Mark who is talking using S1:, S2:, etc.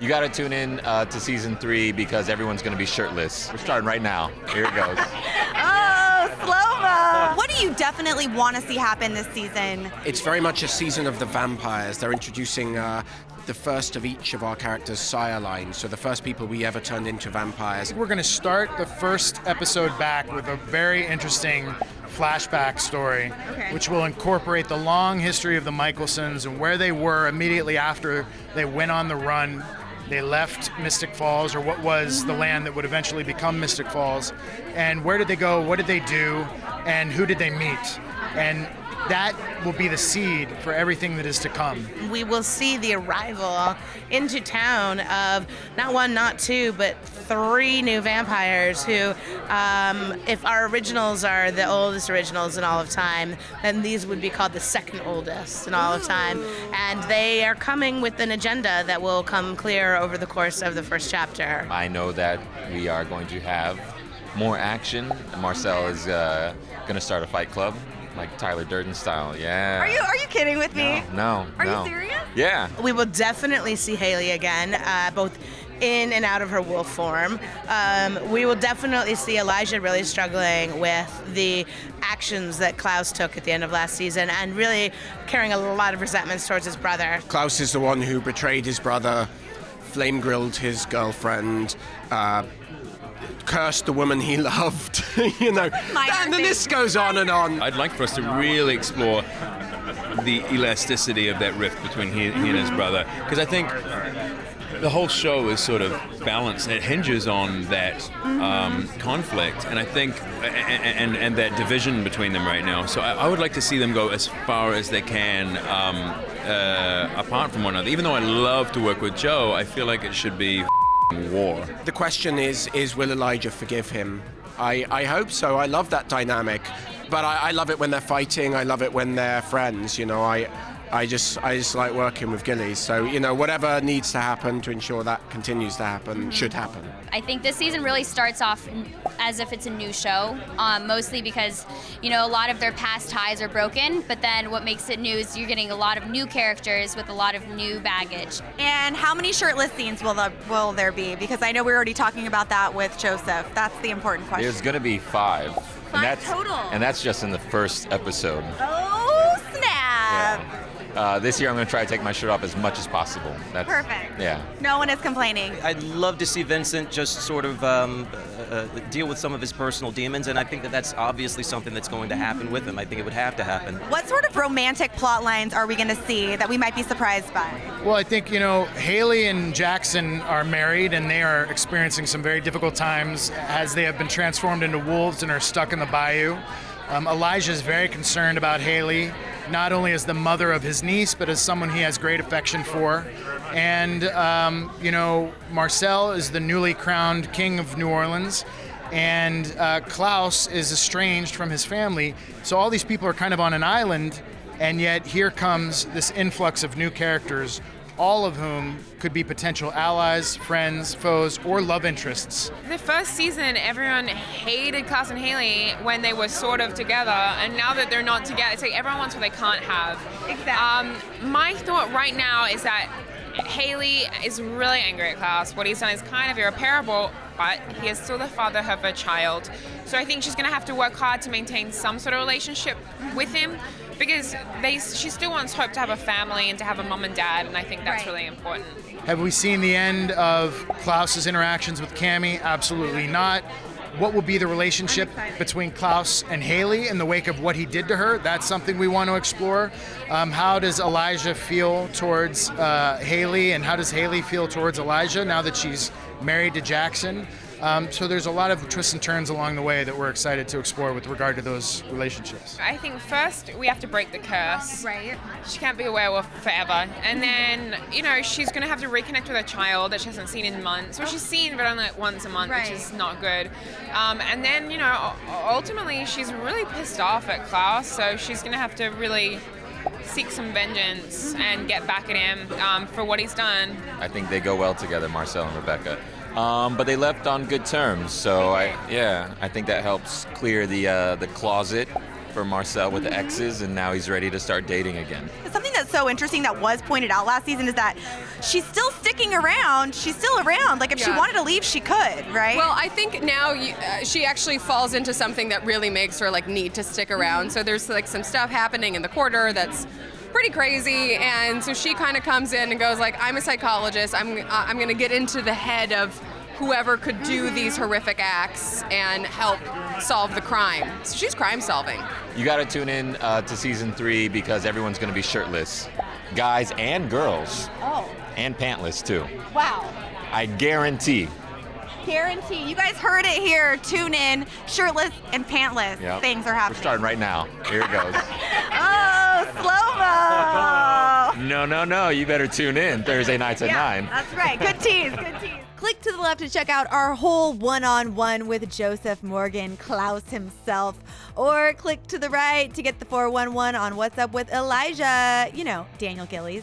S1: You got to tune in to season 3 because everyone's going to be shirtless. We're starting right now. Here it goes.
S2: Oh, slow-mo. What do you definitely want to see happen this season?
S3: It's very much a season of the vampires. They're introducing the first of each of our characters' sire line, so the first people we ever turned into vampires.
S4: We're going to start the first episode back with a very interesting flashback story, which will incorporate the long history of the Michelsons and where they were immediately after they went on the run. They left Mystic Falls, or what was the land that would eventually become Mystic Falls. And where did they go? What did they do? And who did they meet? And that will be the seed for everything that is to come.
S5: We will see the arrival into town of not one, not two, but 3 new vampires who, if our originals are the oldest originals in all of time, then these would be called the second oldest in all of time. And they are coming with an agenda that will come clear over the course of the first chapter.
S1: I know that we are going to have more action. Marcel is going to start a fight club. Like Tyler Durden style, yeah.
S2: Are you kidding with me?
S1: No.
S2: Are you serious?
S1: Yeah.
S5: We will definitely see Haley again, both in and out of her wolf form. We will definitely see Elijah really struggling with the actions that Klaus took at the end of last season and really carrying a lot of resentments towards his brother.
S3: Klaus is the one who betrayed his brother, flame-grilled his girlfriend, cursed the woman he loved, you know. And the list goes on and on.
S6: I'd like for us to really explore the elasticity of that rift between he and his brother, because I think the whole show is sort of balanced. It hinges on that conflict, and I think, and that division between them right now. So I would like to see them go as far as they can apart from one another. Even though I love to work with Joe, I feel like it should be war.
S3: The question is will Elijah forgive him? I hope so. I love that dynamic, but I love it when they're fighting. I love it when they're friends. You know, I just like working with Gillies. So, you know, whatever needs to happen to ensure that continues to happen should happen.
S7: I think this season really starts off as if it's a new show, mostly because, you know, a lot of their past ties are broken, but then what makes it new is you're getting a lot of new characters with a lot of new baggage.
S2: And how many shirtless scenes will there be? Because I know we're already talking about that with Joseph. That's the important question.
S1: There's going to be 5.
S2: Five total?
S1: And that's just in the first episode.
S2: Oh, snap.
S1: Yeah. This year I'm going to try to take my shirt off as much as possible. That's,
S2: Perfect.
S1: Yeah.
S2: No one is complaining.
S8: I'd love to see Vincent just sort of deal with some of his personal demons, and I think that that's obviously something that's going to happen with him. I think it would have to happen.
S2: What sort of romantic plot lines are we going to see that we might be surprised by?
S4: Well, I think, you know, Haley and Jackson are married and they are experiencing some very difficult times as they have been transformed into wolves and are stuck in the bayou. Elijah is very concerned about Haley, not only as the mother of his niece, but as someone he has great affection for. And, you know, Marcel is the newly crowned king of New Orleans, and Klaus is estranged from his family. So all these people are kind of on an island, and yet here comes this influx of new characters, all of whom could be potential allies, friends, foes, or love interests.
S9: The first season, everyone hated Klaus and Haley when they were sort of together, and now that they're not together, it's like everyone wants what they can't have.
S2: Exactly.
S9: My thought right now is that Haley is really angry at Klaus. What he's done is kind of irreparable, but he is still the father of her child. So I think she's going to have to work hard to maintain some sort of relationship with him, because she still wants Hope to have a family and to have a mom and dad, and I think that's really important.
S4: Have we seen the end of Klaus's interactions with Cami? Absolutely not. What will be the relationship between Klaus and Haley in the wake of what he did to her? That's something we want to explore. How does Elijah feel towards Haley, and how does Haley feel towards Elijah now that she's married to Jackson? So there's a lot of twists and turns along the way that we're excited to explore with regard to those relationships.
S9: I think first we have to break the curse.
S2: Right.
S9: She can't be a werewolf forever. And then, you know, she's going to have to reconnect with her child that she hasn't seen in months. Well, she's seen, but only like once a month, which is not good. And then, you know, ultimately she's really pissed off at Klaus, so she's going to have to really seek some vengeance and get back at him for what he's done.
S1: I think they go well together, Marcel and Rebecca. But they left on good terms, so I think that helps clear the closet for Marcel with the exes, and now he's ready to start dating again.
S2: Something that's so interesting that was pointed out last season is that she's still sticking around. She's still around. Like if she wanted to leave, she could, right?
S10: Well, I think now she actually falls into something that really makes her like need to stick around. So there's like some stuff happening in the quarter that's pretty crazy, and so she kind of comes in and goes like, I'm a psychologist. I'm going to get into the head of whoever could do these horrific acts and help solve the crime. So she's crime solving.
S1: You got to tune in to season 3 because everyone's going to be shirtless, guys and girls, and pantless too.
S2: Wow.
S1: I guarantee.
S2: Guarantee. You guys heard it here. Tune in. Shirtless and pantless.
S1: Yep.
S2: Things are happening.
S1: We're starting right now. Here it goes.
S2: Oh, slow-mo.
S1: No. You better tune in Thursday nights at 9.
S2: That's right. Good tease.
S11: Click to the left to check out our whole one-on-one with Joseph Morgan, Klaus himself. Or click to the right to get the 411 on What's Up with Elijah, Daniel Gillies.